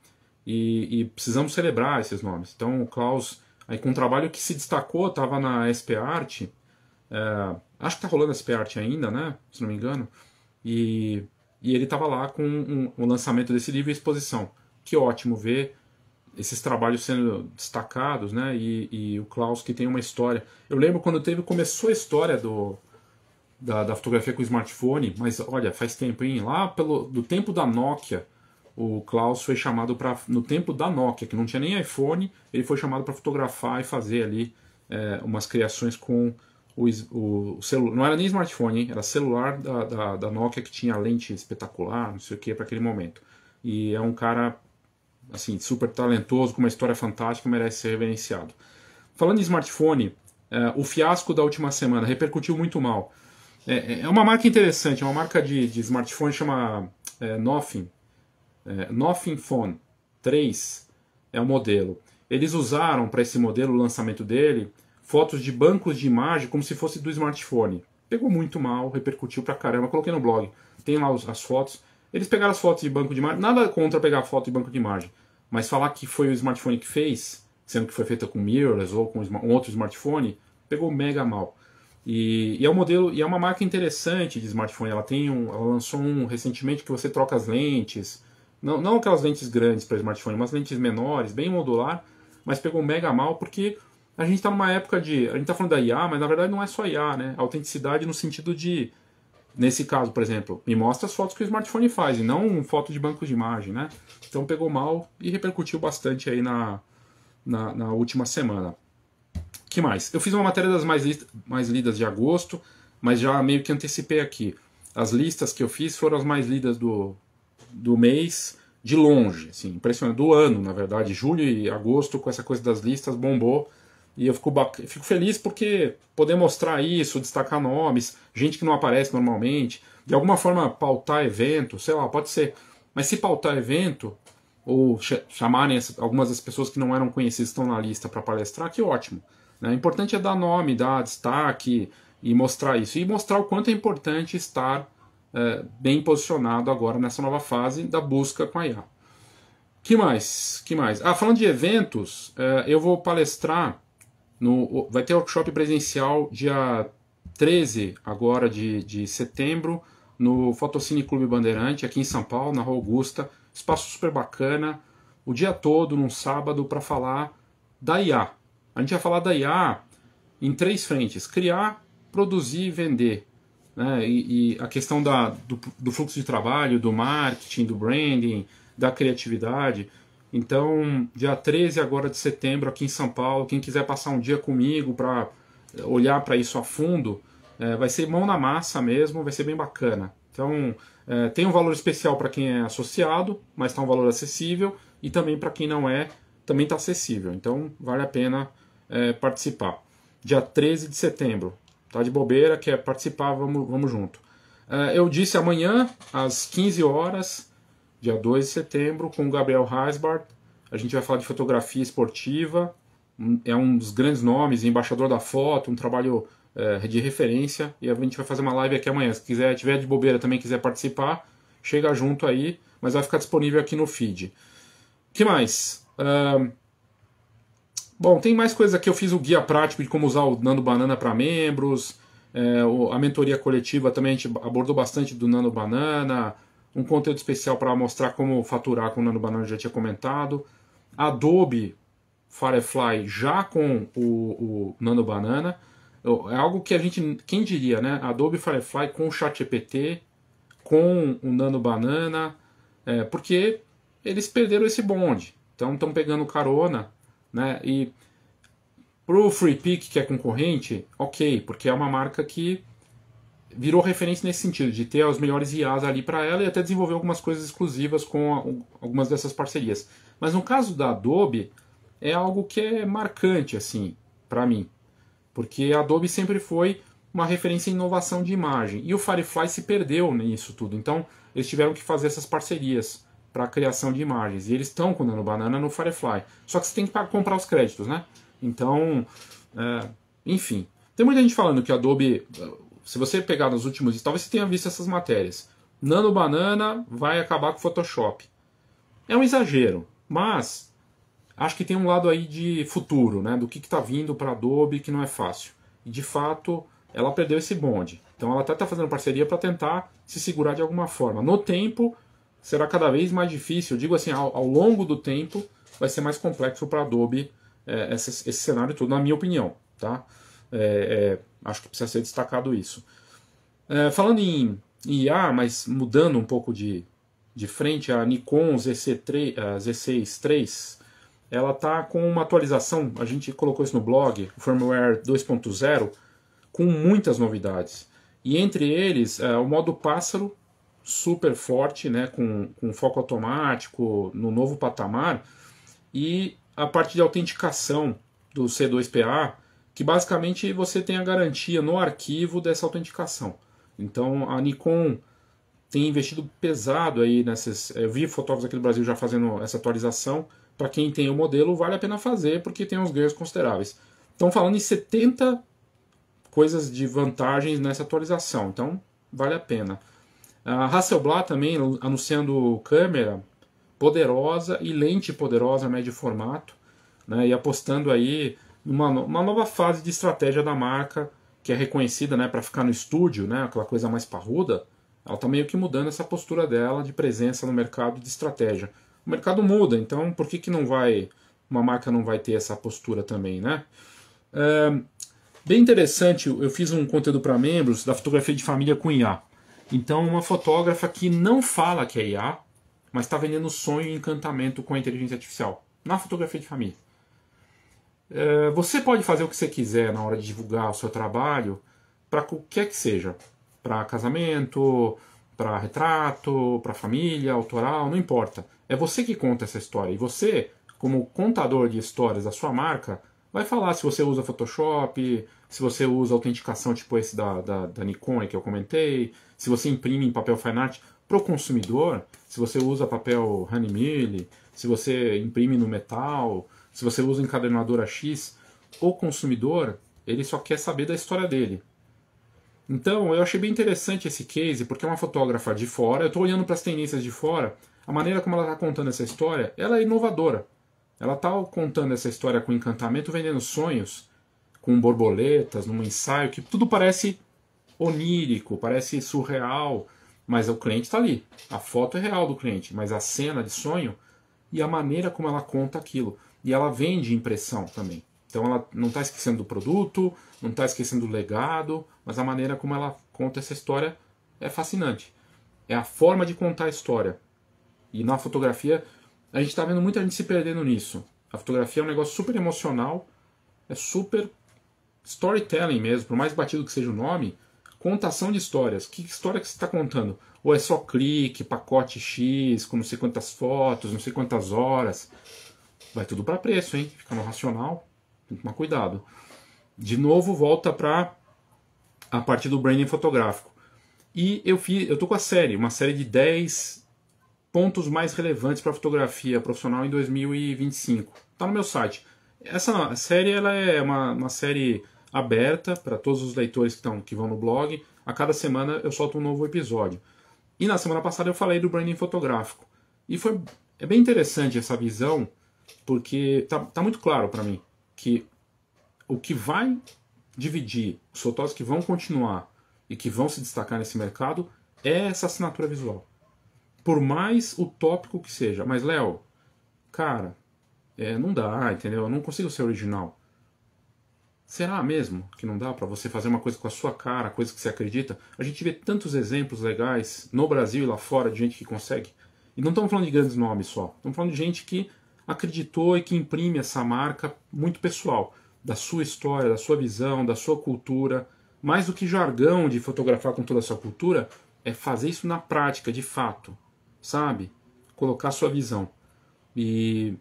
E precisamos celebrar esses nomes. Então o Klaus, aí, com um trabalho que se destacou, estava na SP Art, acho que está rolando a SP Art ainda, né? Se não me engano. E ele estava lá com o lançamento desse livro e exposição. Que ótimo ver esses trabalhos sendo destacados, né? E o Klaus, que tem uma história. Eu lembro quando começou a história da fotografia com smartphone, mas olha, faz tempo, hein? Lá do tempo da Nokia. O Klaus foi chamado no tempo da Nokia, que não tinha nem iPhone, ele foi chamado para fotografar e fazer ali umas criações com o celular. Não era nem smartphone, hein? Era celular da Nokia, que tinha lente espetacular, não sei o que, para aquele momento. E é um cara assim, super talentoso, com uma história fantástica, merece ser reverenciado. Falando em smartphone, o fiasco da última semana repercutiu muito mal. É uma marca interessante, é uma marca de smartphone, chama Nothing. Nothing Phone 3 é o modelo. Eles usaram para esse modelo, o lançamento dele, fotos de bancos de imagem como se fosse do smartphone. Pegou muito mal, repercutiu pra caramba. Coloquei no blog, tem lá as fotos. Eles pegaram as fotos de banco de imagem, nada contra pegar foto de banco de imagem, mas falar que foi o smartphone que fez, sendo que foi feita com mirrorless ou com um outro smartphone, pegou mega mal. E é um modelo, e é uma marca interessante de smartphone. Ela lançou recentemente que você troca as lentes. Não aquelas lentes grandes para smartphone, mas lentes menores, bem modular, mas pegou mega mal porque a gente está numa época a gente está falando da IA, mas na verdade não é só IA, né? Autenticidade no sentido de nesse caso, por exemplo, me mostra as fotos que o smartphone faz, e não foto de banco de imagem, né? Então pegou mal e repercutiu bastante aí na última semana. Que mais? Eu fiz uma matéria das mais lidas de agosto, mas já meio que antecipei aqui. As listas que eu fiz foram as mais lidas do mês, de longe, assim, impressionante, do ano, na verdade. Julho e agosto, com essa coisa das listas, bombou. E eu fico feliz porque poder mostrar isso, destacar nomes, gente que não aparece normalmente, de alguma forma pautar evento, sei lá, pode ser. Mas se pautar evento, ou chamarem algumas das pessoas que não eram conhecidas, estão na lista para palestrar, que ótimo. Né? O importante é dar nome, dar destaque e mostrar isso. E mostrar o quanto é importante estar bem posicionado agora nessa nova fase da busca com a IA. Que mais? Falando de eventos, eu vou palestrar, vai ter workshop presencial dia 13 agora de setembro, no Fotocine Clube Bandeirante, aqui em São Paulo, na Rua Augusta. Espaço super bacana, o dia todo, num sábado, para falar da IA. A gente vai falar da IA em 3 frentes: criar, produzir e vender. Né? E a questão do fluxo de trabalho, do marketing, do branding, da criatividade. Então, dia 13 agora de setembro, aqui em São Paulo, quem quiser passar um dia comigo para olhar para isso a fundo, vai ser mão na massa mesmo, vai ser bem bacana. Então, tem um valor especial para quem é associado, mas está um valor acessível, e também para quem não é, também está acessível. Então, vale a pena participar. Dia 13 de setembro, tá de bobeira, quer participar, vamos junto. Eu disse amanhã, às 15 horas, dia 2 de setembro, com o Gabriel Heisbart. A gente vai falar de fotografia esportiva, é um dos grandes nomes, embaixador da foto, um trabalho de referência, e a gente vai fazer uma live aqui amanhã. Se quiser, tiver de bobeira também, quiser participar, chega junto aí, mas vai ficar disponível aqui no feed. Que mais? Bom, tem mais coisas aqui. Eu fiz o guia prático de como usar o Nano Banana para membros, a mentoria coletiva também a gente abordou bastante do Nano Banana, um conteúdo especial para mostrar como faturar com o Nano Banana, já tinha comentado. Adobe Firefly já com o Nano Banana. É algo que a gente, quem diria, né? Adobe Firefly com o ChatGPT, com o Nano Banana, porque eles perderam esse bonde. Então estão pegando carona, né? E pro FreePic, que é concorrente, ok, porque é uma marca que virou referência nesse sentido, de ter os melhores IAs ali para ela e até desenvolver algumas coisas exclusivas com algumas dessas parcerias. Mas no caso da Adobe, é algo que é marcante, assim, para mim. Porque a Adobe sempre foi uma referência em inovação de imagem. E o Firefly se perdeu nisso tudo. Então, eles tiveram que fazer essas parcerias para a criação de imagens. E eles estão com o Nano Banana no Firefly. Só que você tem que comprar os créditos, né? Então, enfim. Tem muita gente falando que a Adobe, se você pegar nos últimos dias, talvez você tenha visto essas matérias. Nano Banana vai acabar com o Photoshop. É um exagero, mas acho que tem um lado aí de futuro, né? Do que está vindo para a Adobe, que não é fácil. E de fato, ela perdeu esse bonde. Então ela até está fazendo parceria para tentar se segurar de alguma forma. No tempo, será cada vez mais difícil. Eu digo assim, ao longo do tempo, vai ser mais complexo para a Adobe esse cenário todo, na minha opinião. Tá? Acho que precisa ser destacado isso. Falando em IA, mas mudando um pouco de frente, a Nikon Z6 III, ela está com uma atualização, a gente colocou isso no blog, o firmware 2.0, com muitas novidades. E entre eles, o modo pássaro, super forte, né, com foco automático, no novo patamar, e a parte de autenticação do C2PA, que basicamente você tem a garantia no arquivo dessa autenticação. Então a Nikon tem investido pesado aí nessas. Eu vi fotógrafos aqui do Brasil já fazendo essa atualização. Para quem tem o modelo, vale a pena fazer, porque tem uns ganhos consideráveis. Estão falando em 70 coisas de vantagens nessa atualização, então vale a pena. A Hasselblad também anunciando câmera poderosa e lente poderosa, médio formato, né, e apostando aí numa nova fase de estratégia da marca, que é reconhecida, né, para ficar no estúdio, né, aquela coisa mais parruda. Ela está meio que mudando essa postura dela de presença no mercado, de estratégia. O mercado muda, então por que não vai, uma marca não vai ter essa postura também, né? Bem interessante, eu fiz um conteúdo para membros da fotografia de família com IA. Então, uma fotógrafa que não fala que é IA, mas está vendendo sonho e encantamento com a inteligência artificial na fotografia de família. Você pode fazer o que você quiser na hora de divulgar o seu trabalho para qualquer que seja, para casamento, para retrato, para família, autoral, não importa. É você que conta essa história. E você, como contador de histórias da sua marca, vai falar se você usa Photoshop, se você usa autenticação tipo esse da Nikon que eu comentei, se você imprime em papel fine art para o consumidor, se você usa papel Honeymill, se você imprime no metal, se você usa encadernadora X, o consumidor ele só quer saber da história dele. Então eu achei bem interessante esse case, porque é uma fotógrafa de fora, eu estou olhando para as tendências de fora, a maneira como ela está contando essa história, ela é inovadora. Ela está contando essa história com encantamento, vendendo sonhos, com borboletas, num ensaio, que tudo parece onírico, parece surreal, mas o cliente está ali. A foto é real do cliente, mas a cena de sonho e a maneira como ela conta aquilo. E ela vende impressão também. Então ela não está esquecendo do produto, não está esquecendo do legado, mas a maneira como ela conta essa história é fascinante. É a forma de contar a história. E na fotografia, a gente está vendo muita gente se perdendo nisso. A fotografia é um negócio super emocional, é super storytelling mesmo, por mais batido que seja o nome, contação de histórias. Que história que você está contando? Ou é só clique, pacote X, com não sei quantas fotos, não sei quantas horas. Vai tudo para preço, hein? Fica no racional. Tem que tomar cuidado. De novo, volta para a parte do branding fotográfico. E eu tô com uma série de 10 pontos mais relevantes para a fotografia profissional em 2025. Está no meu site. Essa série ela é uma série aberta para todos os leitores que vão no blog. A cada semana eu solto um novo episódio. E na semana passada eu falei do branding fotográfico. E é bem interessante essa visão, porque tá muito claro para mim que o que vai dividir os fotógrafos que vão continuar e que vão se destacar nesse mercado é essa assinatura visual. Por mais utópico que seja. Mas, Léo, cara, não dá, entendeu? Eu não consigo ser original. Será mesmo que não dá para você fazer uma coisa com a sua cara, coisa que você acredita? A gente vê tantos exemplos legais no Brasil e lá fora de gente que consegue. E não estamos falando de grandes nomes só. Estamos falando de gente que acreditou e que imprime essa marca muito pessoal. Da sua história, da sua visão, da sua cultura. Mais do que jargão de fotografar com toda a sua cultura, é fazer isso na prática, de fato. Sabe? Colocar sua visão. E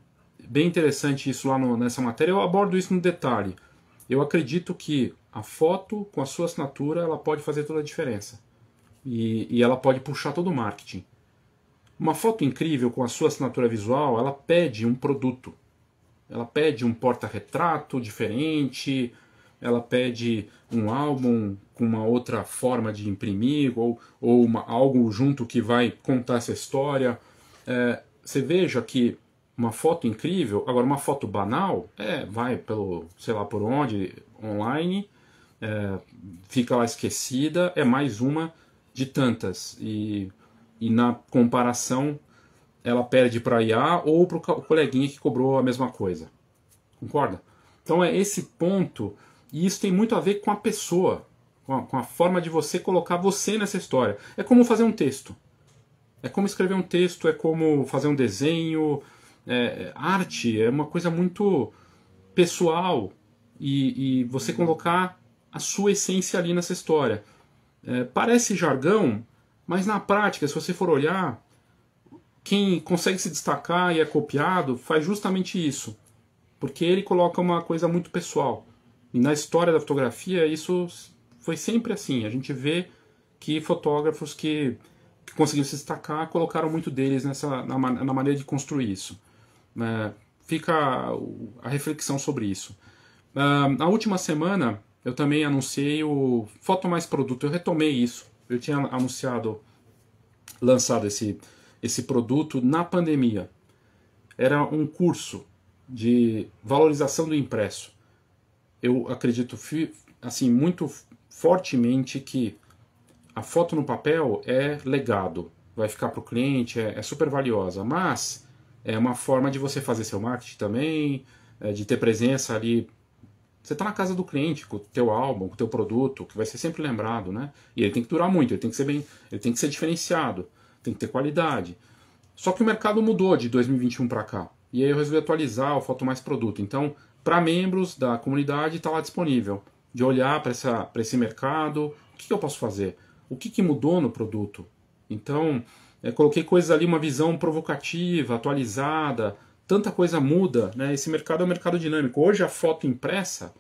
bem interessante isso lá nessa matéria. Eu abordo isso no detalhe. Eu acredito que a foto com a sua assinatura ela pode fazer toda a diferença. E ela pode puxar todo o marketing. Uma foto incrível com a sua assinatura visual, ela pede um produto. Ela pede um porta-retrato diferente, ela pede um álbum com uma outra forma de imprimir, ou algo junto que vai contar essa história. Você veja que uma foto incrível, agora uma foto banal, vai pelo, sei lá por onde, online, fica lá esquecida, é mais uma de tantas. E na comparação, ela perde para a IA ou para o coleguinha que cobrou a mesma coisa. Concorda? Então é esse ponto, e isso tem muito a ver com a pessoa, com a forma de você colocar você nessa história. É como fazer um texto. É como escrever um texto, é como fazer um desenho. Arte é uma coisa muito pessoal e você colocar a sua essência ali nessa história. Parece jargão, mas na prática, se você for olhar, quem consegue se destacar e é copiado faz justamente isso, porque ele coloca uma coisa muito pessoal. E na história da fotografia isso foi sempre assim. A gente vê que fotógrafos que conseguiram se destacar colocaram muito deles na maneira de construir isso. Fica a reflexão sobre isso. Na última semana eu também anunciei o Foto Mais Produto. Eu retomei isso. Eu tinha lançado esse produto na pandemia. Era um curso de valorização do impresso. Eu acredito assim, muito fortemente que a foto no papel é legado. Vai ficar para o cliente, é super valiosa. Mas é uma forma de você fazer seu marketing também, de ter presença ali Você está na casa do cliente com o teu álbum, com o teu produto, que vai ser sempre lembrado, né? E ele tem que durar muito, ele tem que ser ele tem que ser diferenciado, tem que ter qualidade. Só que o mercado mudou de 2021 para cá. E aí eu resolvi atualizar o Foto Mais Produto. Então, para membros da comunidade, está lá disponível. De olhar para esse mercado, o que eu posso fazer? O que mudou no produto? Então, coloquei coisas ali, uma visão provocativa, atualizada. Tanta coisa muda, né? Esse mercado é um mercado dinâmico. Hoje a foto impressa,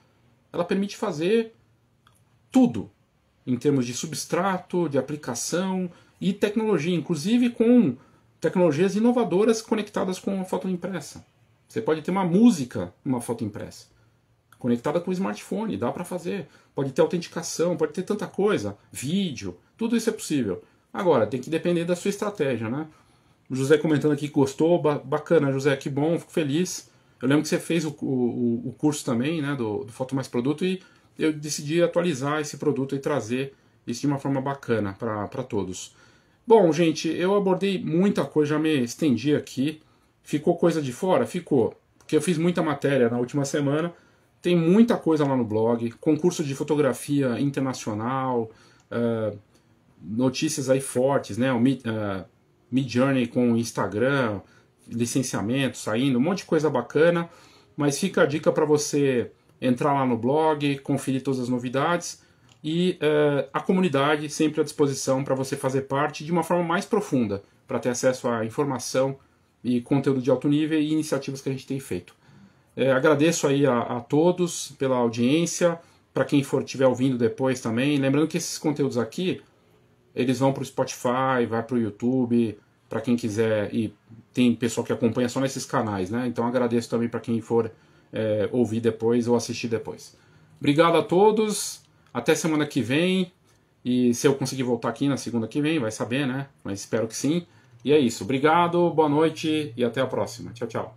ela permite fazer tudo, em termos de substrato, de aplicação e tecnologia, inclusive com tecnologias inovadoras conectadas com a foto impressa. Você pode ter uma música numa foto impressa, conectada com o smartphone, dá para fazer. Pode ter autenticação, pode ter tanta coisa, vídeo, tudo isso é possível. Agora, tem que depender da sua estratégia, né? O José comentando aqui que gostou, bacana, José, que bom, fico feliz. Eu lembro que você fez o curso também, né, do Foto Mais Produto, e eu decidi atualizar esse produto e trazer isso de uma forma bacana para todos. Bom, gente, eu abordei muita coisa, já me estendi aqui. Ficou coisa de fora? Ficou, porque eu fiz muita matéria na última semana, tem muita coisa lá no blog, concurso de fotografia internacional, notícias aí fortes, né, o Midjourney com Instagram, licenciamento saindo, um monte de coisa bacana, mas fica a dica para você entrar lá no blog, conferir todas as novidades e a comunidade sempre à disposição para você fazer parte de uma forma mais profunda, para ter acesso à informação e conteúdo de alto nível e iniciativas que a gente tem feito. Agradeço aí a todos pela audiência, para quem estiver ouvindo depois também, lembrando que esses conteúdos aqui eles vão para o Spotify, vai para o YouTube, para quem quiser, e tem pessoal que acompanha só nesses canais, né? Então agradeço também para quem for ouvir depois ou assistir depois. Obrigado a todos, até semana que vem, e se eu conseguir voltar aqui na segunda que vem, vai saber, né? Mas espero que sim. E é isso, obrigado, boa noite e até a próxima. Tchau, tchau.